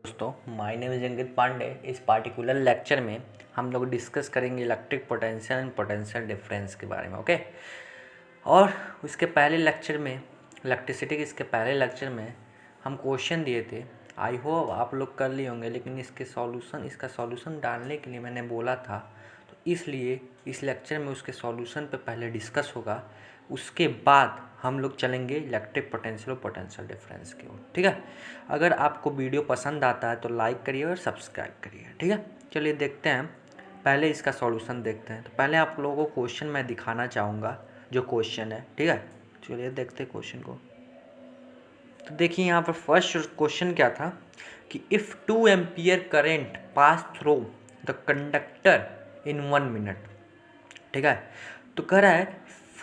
दोस्तों, my name is अंकित पांडे। इस particular lecture में हम लोग डिस्कस करेंगे electric potential and potential difference के बारे में। ओके। और उसके पहले लेक्चर में इलेक्ट्रिसिटी के इसके पहले लेक्चर में हम क्वेश्चन दिए थे। आई होप आप लोग कर लिए होंगे, लेकिन इसका सॉल्यूशन डालने के लिए मैंने बोला था, तो इसलिए इस लेक्चर में उसके सॉल्यूशन पे पहले डिस्कस होगा। उसके बाद हम लोग चलेंगे इलेक्ट्रिक पोटेंशियल और पोटेंशियल डिफरेंस की ओर। ठीक है। अगर आपको वीडियो पसंद आता है तो लाइक करिए और सब्सक्राइब करिए। ठीक है। चलिए देखते हैं, पहले इसका सॉल्यूशन देखते हैं। तो पहले आप लोगों को क्वेश्चन मैं दिखाना चाहूँगा, जो क्वेश्चन है। ठीक है, चलिए देखते हैं क्वेश्चन को। तो देखिए यहाँ पर फर्स्ट क्वेश्चन क्या था कि if 2 ampere current pass through the conductor in 1 minute. ठीक है। तो कह रहा है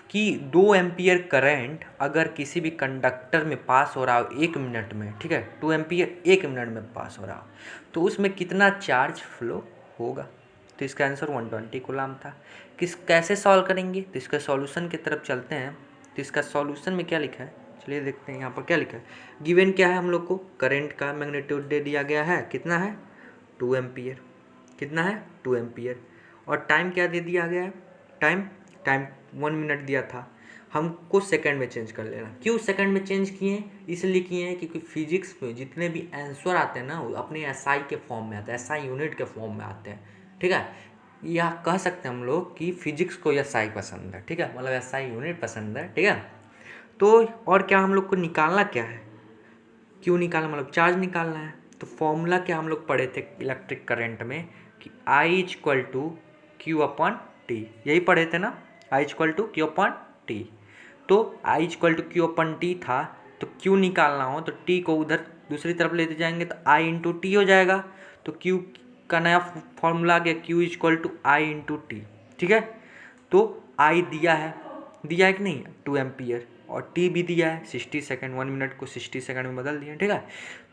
कि 2 एम्पियर करंट अगर किसी भी कंडक्टर में पास हो रहा हो 1 मिनट में, ठीक है, 2 एम्पियर 1 मिनट में पास हो रहा हो, तो उसमें कितना चार्ज फ्लो होगा। तो इसका आंसर 120 कूलम था। कैसे सॉल्व करेंगे, तो इसका सॉल्यूशन की तरफ चलते हैं। तो इसका सॉल्यूशन में क्या लिखा है, चलिए देखते हैं। यहाँ पर क्या लिखा है, गिवन क्या है हम लोग को, करंट का मैग्नीट्यूड दे दिया गया है, कितना है 2 एम्पियर। कितना है 2 एम्पियर। और टाइम क्या दे दिया गया है, टाइम 1 मिनट दिया था। हमको सेकंड में चेंज कर लेना। क्यों सेकंड में चेंज किए, इसलिए किए हैं क्योंकि फिजिक्स में जितने भी आंसर आते हैं ना, वो अपने एसआई के फॉर्म में आते हैं, एसआई यूनिट के फॉर्म में आते हैं। ठीक है, या कह सकते हैं हम लोग कि फिजिक्स को एसआई पसंद है। ठीक है, मतलब एसआई यूनिट पसंद है। ठीक है। तो और क्या हम लोग को निकालना क्या है, क्यों निकालना, मतलब चार्ज निकालना है। तो फॉर्मूला क्या हम लोग पढ़े थे इलेक्ट्रिक करंट में कि I equal to q upon t, यही पढ़े थे ना, I equal to q upon t. तो I equal to q upon t था, तो क्यू निकालना हो तो टी को उधर दूसरी तरफ लेते जाएंगे तो I इंटू टी हो जाएगा। तो क्यू का नया फॉर्मूला आ गया, q equal to I into t. ठीक है। तो I दिया है कि नहीं 2 एम्पियर, और टी भी दिया है 60 सेकंड, 1 मिनट को 60 सेकंड में बदल दिया। ठीक है।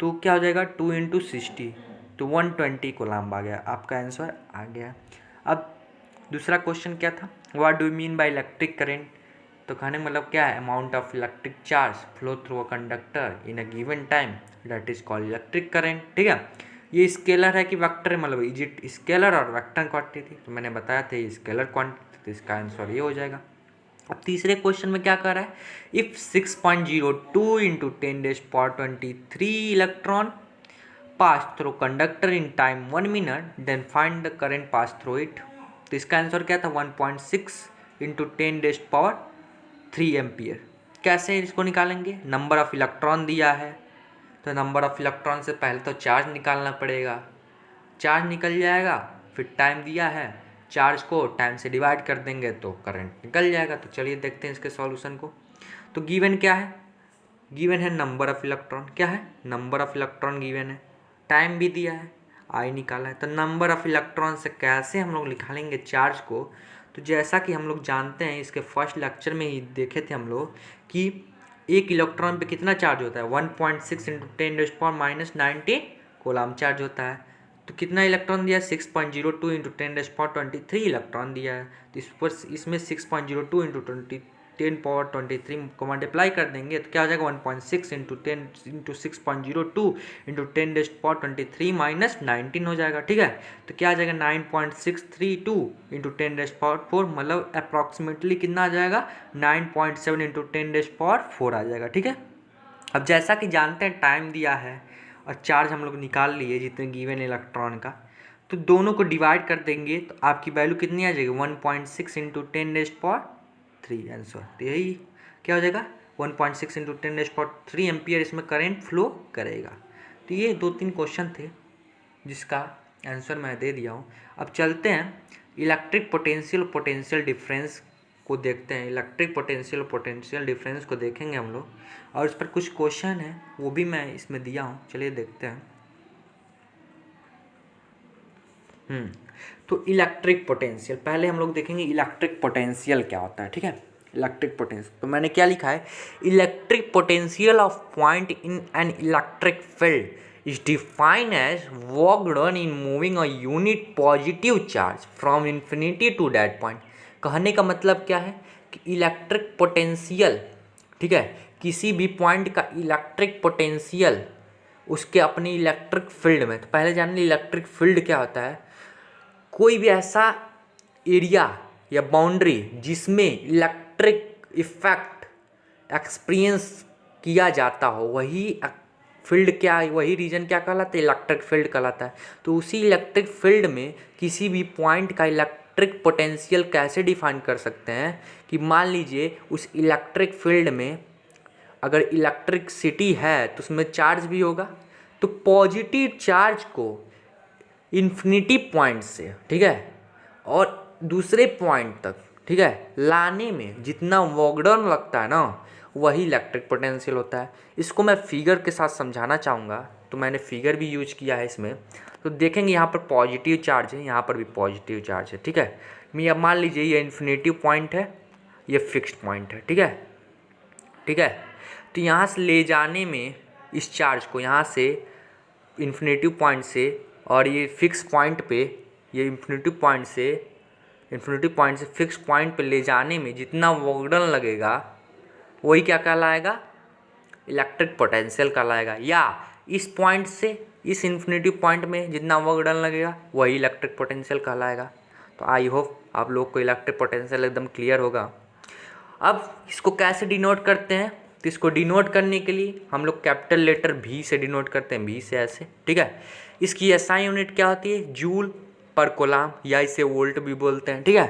तो क्या हो जाएगा 2 इंटू 60, तो 120 कूलम्ब आ गया। आपका आंसर आ गया। अब दूसरा क्वेश्चन क्या था, what do you mean by electric current. तो कहने मतलब क्या है, amount of electric charge flow through a conductor in a given time, that is called electric current. ठीक है। ये स्केलर है कि वेक्टर, मतलब इज इट स्केलर और वेक्टर क्वांटिटी। तो मैंने बताया था ये स्केलर क्वांटिटी, तो इसका आंसर ये हो जाएगा। अब तीसरे क्वेश्चन में क्या कर रहा है, if 6.02 into 10⁻23 electron pass through conductor in time 1 minute, then find the current pass through it. तो इसका आंसर क्या था 1.6 इंटू 10⁻³ एम्पियर। कैसे इसको निकालेंगे, नंबर ऑफ इलेक्ट्रॉन दिया है, तो नंबर ऑफ इलेक्ट्रॉन से पहले तो चार्ज निकालना पड़ेगा। चार्ज निकल जाएगा, फिर टाइम दिया है, चार्ज को टाइम से डिवाइड कर देंगे तो करंट निकल जाएगा। तो चलिए देखते हैं इसके सॉल्यूशन को। तो गिवन क्या है, गिवन है नंबर ऑफ इलेक्ट्रॉन, क्या है नंबर ऑफ इलेक्ट्रॉन गिवन है, टाइम भी दिया है, आई निकाला है। तो नंबर ऑफ इलेक्ट्रॉन से कैसे हम लोग निकालेंगे चार्ज को, तो जैसा कि हम लोग जानते हैं, इसके फर्स्ट लेक्चर में ही देखे थे हम लोग कि एक इलेक्ट्रॉन पे कितना चार्ज होता है, 1.6 इंटू 10⁻⁹ कूलम्ब चार्ज होता है। तो कितना इलेक्ट्रॉन दिया है, 6.02 इंटू 10⁻23 इलेक्ट्रॉन दिया है। तो इस पर इसमें 6.02 इंटू 10⁻23 को मल्टीप्लाई कर देंगे तो क्या हो जाएगा 1.6 इंटू 6.02 इंटू 10⁻23 माइनस 19 हो जाएगा। ठीक है। तो क्या आ जाएगा 9.632 इंटू 10⁻4, मतलब अप्रॉक्सीमेटली कितना आ जाएगा 9.7 इंटू 10⁻4 आ जाएगा। ठीक है। अब जैसा कि जानते हैं टाइम दिया है और चार्ज हम लोग निकाल लिए जितने गिवन इलेक्ट्रॉन का, तो दोनों को डिवाइड कर देंगे तो आपकी वैल्यू कितनी आ जाएगी 1.6 इंटू 10⁻3 आंसर। तो यही क्या हो जाएगा 1.6 इंटू 10⁻3 एम्पियर इसमें करंट फ्लो करेगा। तो ये 2-3 क्वेश्चन थे जिसका आंसर मैं दे दिया हूँ। अब चलते हैं इलेक्ट्रिक पोटेंशियल और पोटेंशियल डिफरेंस को देखते हैं। इलेक्ट्रिक पोटेंशियल और पोटेंशियल डिफरेंस को देखेंगे हम लोग, और इस पर कुछ क्वेश्चन है वो भी मैं इसमें दिया हूँ। चलिए देखते हैं। तो इलेक्ट्रिक पोटेंशियल पहले हम लोग देखेंगे, इलेक्ट्रिक पोटेंशियल क्या होता है। ठीक है, इलेक्ट्रिक पोटेंशियल, तो मैंने क्या लिखा है, electric potential of point in an electric field is defined as work done in moving a unit positive charge from infinity to that point. कहने का मतलब क्या है कि इलेक्ट्रिक पोटेंशियल, ठीक है, किसी भी पॉइंट का इलेक्ट्रिक पोटेंशियल उसके अपनी इलेक्ट्रिक फील्ड में। तो पहले जान ली इलेक्ट्रिक फील्ड क्या होता है। कोई भी ऐसा एरिया या बाउंड्री जिसमें इलेक्ट्रिक इफेक्ट एक्सपीरियंस किया जाता हो, वही फील्ड क्या, वही रीजन क्या कहलाता है, इलेक्ट्रिक फील्ड कहलाता है। तो उसी इलेक्ट्रिक फील्ड में किसी भी पॉइंट का इलेक्ट्रिक पोटेंशियल कैसे डिफाइन कर सकते हैं कि मान लीजिए उस इलेक्ट्रिक फील्ड में अगर इलेक्ट्रिसिटी है तो उसमें चार्ज भी होगा, तो पॉजिटिव चार्ज को इन्फिनिटी पॉइंट से, ठीक है, और दूसरे पॉइंट तक, ठीक है, लाने में जितना वर्क डन लगता है ना, वही इलेक्ट्रिक पोटेंशियल होता है। इसको मैं फिगर के साथ समझाना चाहूँगा, तो मैंने फिगर भी यूज किया है इसमें। तो देखेंगे यहाँ पर पॉजिटिव चार्ज है, यहाँ पर भी पॉजिटिव चार्ज है, ठीक है। मैं अब मान लीजिए ये इन्फिनिटी पॉइंट है, ये फिक्स्ड पॉइंट है, ठीक है, ठीक है। तो यहाँ से ले जाने में इस चार्ज को यहाँ से इन्फिनिटी पॉइंट से और ये फिक्स पॉइंट पे, ये इन्फिनिटी पॉइंट से फिक्स पॉइंट पे ले जाने में जितना वर्क डन लगेगा वही क्या कहलाएगा, इलेक्ट्रिक पोटेंशियल कहलाएगा। या इस पॉइंट से इस इन्फिनिटी पॉइंट में जितना वर्क डन लगेगा वही इलेक्ट्रिक पोटेंशियल कहलाएगा। तो आई होप आप लोग को इलेक्ट्रिक पोटेंशियल एकदम क्लियर होगा। अब इसको कैसे डिनोट करते हैं, तो इसको डिनोट करने के लिए हम लोग कैपिटल लेटर भी से डिनोट करते हैं, भी से ऐसे, ठीक है। इसकी एसआई यूनिट क्या होती है, जूल पर कोलाम, या इसे वोल्ट भी बोलते हैं, ठीक है,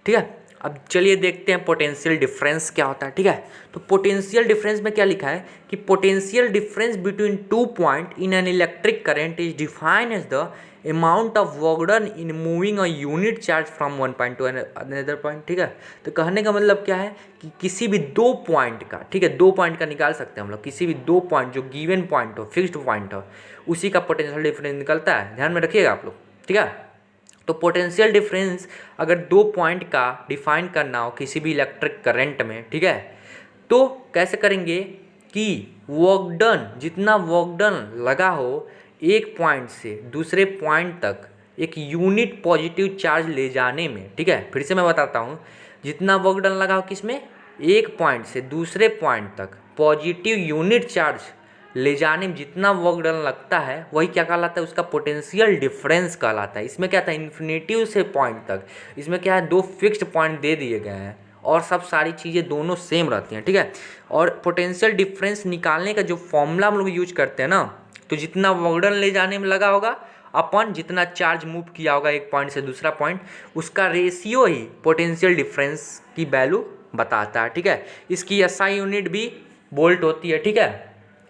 ठीक है। अब चलिए देखते हैं पोटेंशियल डिफरेंस क्या होता है, ठीक है। तो पोटेंशियल डिफरेंस में क्या लिखा है कि potential difference between two point in an electric current is defined as the amount of work done in moving a unit charge from one point to another point, ठीक है। तो कहने का मतलब क्या है कि किसी भी दो पॉइंट का, ठीक है, दो पॉइंट का निकाल सकते हैं हम लोग, किसी भी दो पॉइंट जो गिवन पॉइंट हो, फिक्स्ड पॉइंट हो, उसी का पोटेंशियल डिफरेंस निकलता है, ध्यान में रखिएगा आप लोग, ठीक है। तो पोटेंशियल डिफरेंस अगर दो पॉइंट का डिफाइन करना हो किसी भी इलेक्ट्रिक करंट में, ठीक है, तो कैसे करेंगे कि वर्क डन, जितना वर्क डन लगा हो एक पॉइंट से दूसरे पॉइंट तक एक यूनिट पॉजिटिव चार्ज ले जाने में, ठीक है, फिर से मैं बताता हूँ, जितना वर्क डन लगा हो किसमें, एक पॉइंट से दूसरे पॉइंट तक पॉजिटिव यूनिट चार्ज ले जाने में जितना वर्क डन लगता है वही क्या कहलाता है, उसका पोटेंशियल डिफरेंस कहलाता है। इसमें क्या था, इन्फिनिटी से पॉइंट तक, इसमें क्या है, दो फिक्स्ड पॉइंट दे दिए गए हैं और सब सारी चीज़ें दोनों सेम रहती हैं, ठीक है। और पोटेंशियल डिफरेंस निकालने का जो फॉर्मूला हम लोग यूज करते हैं ना, तो जितना वर्क डन ले जाने में लगा होगा अपन जितना चार्ज मूव किया होगा एक पॉइंट से दूसरा पॉइंट, उसका रेशियो ही पोटेंशियल डिफरेंस की वैल्यू बताता है, ठीक है। इसकी एसआई यूनिट भी वोल्ट होती है, ठीक है,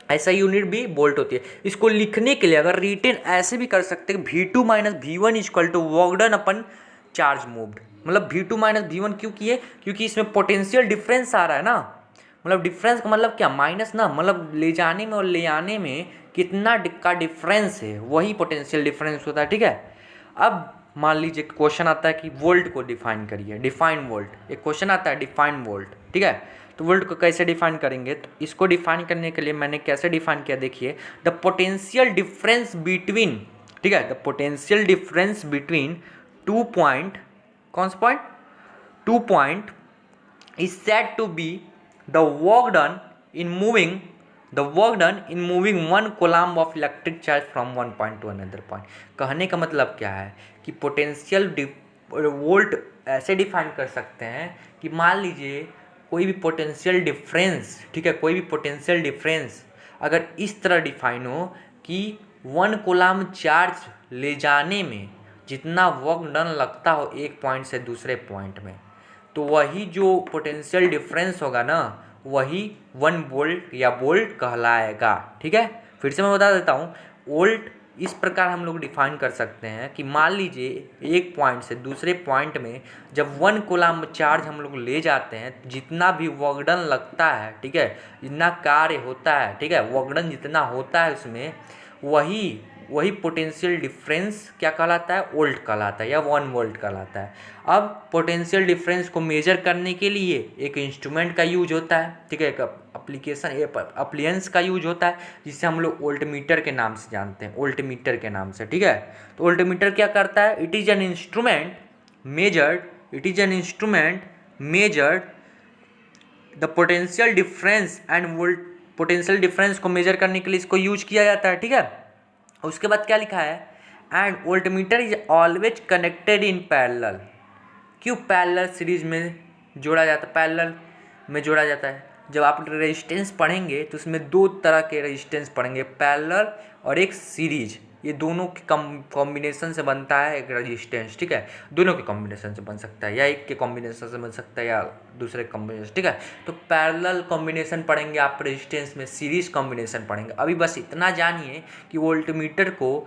ऐसा यूनिट भी वोल्ट होती है। इसको लिखने के लिए अगर रिटेन ऐसे भी कर सकते हैं, V2 minus V1 equal to work done upon charge moved, मतलब V2 माइनस V1 क्यों किए, क्योंकि इसमें पोटेंशियल डिफरेंस आ रहा है ना, मतलब डिफरेंस का मतलब क्या, माइनस ना, मतलब ले जाने में और ले आने में कितना का डिफरेंस है वही पोटेंशियल डिफरेंस होता है, ठीक है। अब मान लीजिए क्वेश्चन आता है कि वोल्ट को डिफाइन करिए, डिफाइन वोल्ट, एक क्वेश्चन आता है डिफाइन वोल्ट, ठीक है। तो वोल्ट को कैसे डिफाइन करेंगे, तो इसको डिफाइन करने के लिए मैंने कैसे डिफाइन किया, देखिए, द पोटेंशियल डिफरेंस बिटवीन, ठीक है, the potential difference between two point, कौन सा point, two point is said to be the work done in moving one coulomb of electric charge from one point to another point. कहने का मतलब क्या है कि पोटेंशियल वोल्ट ऐसे define कर सकते हैं कि मान लीजिए कोई भी पोटेंशियल डिफरेंस, ठीक है, कोई भी पोटेंशियल डिफरेंस अगर इस तरह डिफाइन हो कि वन कोलम्ब चार्ज ले जाने में जितना वर्क डन लगता हो एक पॉइंट से दूसरे पॉइंट में, तो वही जो पोटेंशियल डिफरेंस होगा ना, वही 1 वोल्ट या वोल्ट कहलाएगा, ठीक है। फिर से मैं बता देता हूँ, वोल्ट इस प्रकार हम लोग डिफाइन कर सकते हैं कि मान लीजिए एक पॉइंट से दूसरे पॉइंट में जब 1 कूलम्ब चार्ज हम लोग ले जाते हैं, जितना भी वर्क डन लगता है, ठीक है, जितना कार्य होता है, ठीक है, वर्क डन जितना होता है उसमें, वही पोटेंशियल डिफरेंस क्या कहलाता है, वोल्ट कहलाता है या 1 वोल्ट कहलाता है। अब पोटेंशियल डिफरेंस को मेजर करने के लिए एक इंस्ट्रूमेंट का यूज होता है, ठीक है, एक अप्लियंस का यूज होता है जिसे हम लोग वोल्टमीटर के नाम से जानते हैं, वोल्टमीटर के नाम से, ठीक है। तो वोल्टमीटर क्या करता है, it is an instrument measured the potential difference and potential difference को मेजर करने के लिए इसको यूज किया जाता है, ठीक है। उसके बाद क्या लिखा है, and voltmeter is always connected in parallel. क्यों पैरेलल सीरीज में जोड़ा जाता है, पैरेलल में जोड़ा जाता है? जब आप रेजिस्टेंस पढ़ेंगे तो उसमें दो तरह के रेजिस्टेंस पढ़ेंगे, पैरेलल और एक सीरीज। ये दोनों के कॉम्बिनेशन से बनता है एक रेजिस्टेंस, ठीक है। दोनों के कॉम्बिनेशन से बन सकता है, या एक के कॉम्बिनेशन से बन सकता है या दूसरे कॉम्बिनेशन, ठीक है। तो पैरेलल कॉम्बिनेशन पढ़ेंगे आप रेजिस्टेंस में, सीरीज कॉम्बिनेशन पढ़ेंगे। अभी बस इतना जानिए कि वोल्टमीटर को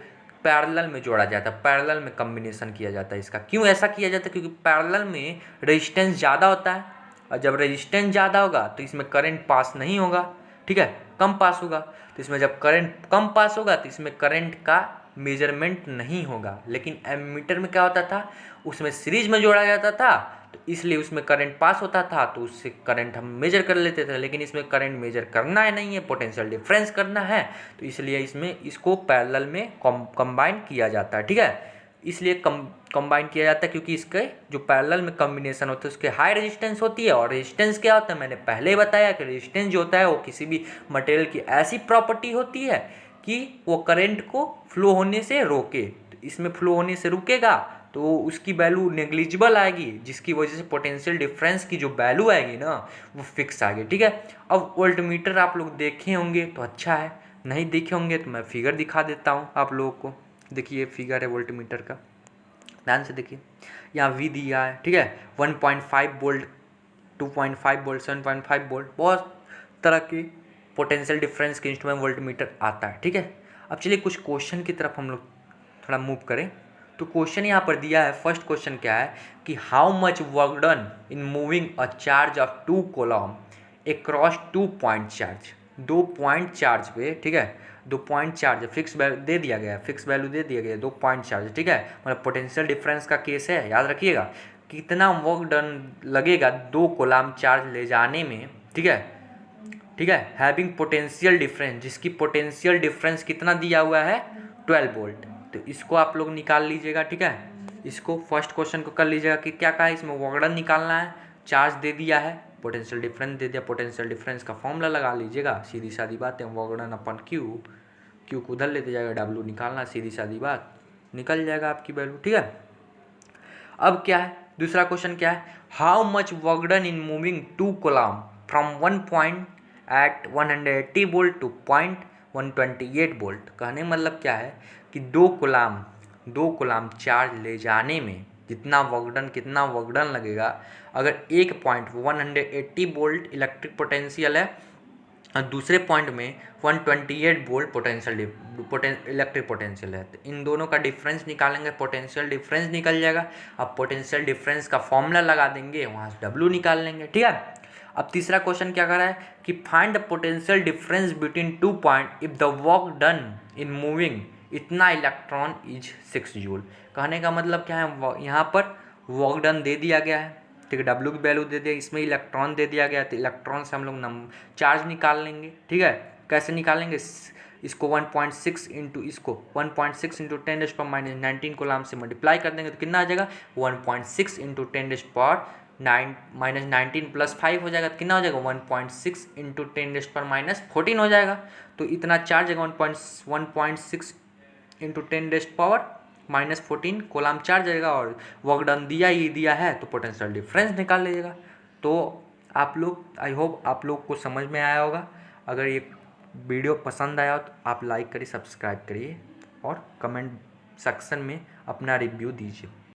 पैरेलल में जोड़ा जाता है, पैरेलल में कॉम्बिनेशन किया जाता है इसका। क्यों ऐसा किया जाता है? क्योंकि पैरेलल में रेजिस्टेंस ज़्यादा होता है, और जब रेजिस्टेंस ज़्यादा होगा तो इसमें करंट पास नहीं होगा, ठीक है, कम पास होगा। तो इसमें जब करंट कम पास होगा तो इसमें करंट का मेजरमेंट नहीं होगा। लेकिन एमीटर में क्या होता था, उसमें सीरीज में जोड़ा जाता था, तो इसलिए उसमें करंट पास होता था, तो उससे करंट हम मेजर कर लेते थे। लेकिन इसमें करंट मेजर करना है नहीं है, पोटेंशियल डिफरेंस करना है, तो इसलिए इसमें इसको पैरेलल में कंबाइन किया जाता है, ठीक है। इसलिए कंबाइन किया जाता है क्योंकि इसके जो पैरेलल में कॉम्बिनेशन होता है उसके हाई रेजिस्टेंस होती है। और रेजिस्टेंस क्या होता है, मैंने पहले ही बताया कि रेजिस्टेंस जो होता है वो किसी भी मटेरियल की ऐसी प्रॉपर्टी होती है कि वो करंट को फ्लो होने से रोके। तो इसमें फ्लो होने से रुकेगा तो उसकी वैल्यू नेग्लिजिबल आएगी, जिसकी वजह से पोटेंशियल डिफरेंस की जो वैल्यू आएगी ना वो फिक्स आएगी, ठीक है। अब वोल्टमीटर आप लोग देखे होंगे तो अच्छा है, नहीं देखे होंगे तो मैं फिगर दिखा देता हूँ आप लोगों को। देखिए फिगर है वोल्टमीटर का, ध्यान से देखिए। यहाँ वी दिया है, ठीक है, 1.5 वोल्ट, 2.5 वोल्ट, 7.5 वोल्ट, बहुत तरह के पोटेंशियल डिफरेंस के इंस्ट्रूमेंट वोल्टमीटर आता है, ठीक है। अब चलिए कुछ क्वेश्चन की तरफ हम लोग थोड़ा मूव करें। तो क्वेश्चन यहाँ पर दिया है, फर्स्ट क्वेश्चन क्या है कि how much work done in moving a charge of 2 coulomb across 2 point charge. 2 point charge पे, ठीक है, 2 पॉइंट चार्ज फिक्स वैल्यू दे दिया गया है, फिक्स वैल्यू दे दिया गया है, 2 पॉइंट चार्ज, ठीक है। मतलब पोटेंशियल डिफरेंस का केस है, याद रखिएगा। कितना वर्क डन लगेगा 2 कूलम चार्ज ले जाने में, ठीक है, ठीक है, हैविंग पोटेंशियल डिफरेंस, जिसकी पोटेंशियल डिफरेंस कितना दिया हुआ है, 12 वोल्ट। तो इसको आप लोग निकाल लीजिएगा, ठीक है। इसको फर्स्ट क्वेश्चन को कर लीजिएगा कि क्या कहा है इसमें, वर्क डन निकालना है, चार्ज दे दिया है, पोटेंशियल डिफरेंस दे दिया, पोटेंशियल डिफरेंस का फॉर्मूला लगा लीजिएगा, सीधी सादी बात है, work done upon Q, Q को उधर लेते जाएगा, डब्ल्यू निकालना, सीधी सादी बात, निकल जाएगा आपकी वैल्यू, ठीक है। अब क्या है, दूसरा क्वेश्चन क्या है, how much work done in moving 2 coulomb from 1 point at 180 volt to point 128 volt. कहने मतलब क्या है कि 2 कूलम चार्ज ले जाने में कितना वर्क डन लगेगा। अगर एक पॉइंट 180 वोल्ट इलेक्ट्रिक पोटेंशियल है और दूसरे पॉइंट में 128 वोल्ट इलेक्ट्रिक पोटेंशियल है, तो इन दोनों का डिफरेंस निकालेंगे, पोटेंशियल डिफरेंस निकल जाएगा। अब पोटेंशियल डिफरेंस का फॉर्मूला लगा देंगे, वहाँ से डब्ल्यू निकाल लेंगे, ठीक है। अब तीसरा क्वेश्चन क्या कर रहा है कि find the potential difference between 2 point if the work done in moving इतना इलेक्ट्रॉन इज 6 जूल। कहने का मतलब क्या है, यहाँ पर वर्क डन दे दिया गया है, ठीक है, डब्ल्यू की वैल्यू दे दिया, इसमें इलेक्ट्रॉन दे दिया गया है, तो इलेक्ट्रॉन से हम लोग चार्ज निकाल लेंगे, ठीक है। कैसे निकालेंगे, इसको 1.6 इंटू इसको 1.6 इंटू 10⁻⁻19 कूलम से मल्टीप्लाई कर देंगे तो कितना आ जाएगा, 1.6 इंटू 10⁻⁹ प्लस 5 हो जाएगा, तो कितना हो जाएगा 1.6 इंटू 10⁻14 हो जाएगा। तो इतना चार्ज है 1.6 इंटू 10⁻14 कूलम चार्ज आएगा, और वर्क डन दिया है तो पोटेंशियल डिफरेंस निकाल लीजिएगा। तो आप लोग, आई होप आप लोग को समझ में आया होगा। अगर ये वीडियो पसंद आया हो तो आप लाइक करिए, सब्सक्राइब करिए और कमेंट सेक्शन में अपना रिव्यू दीजिए।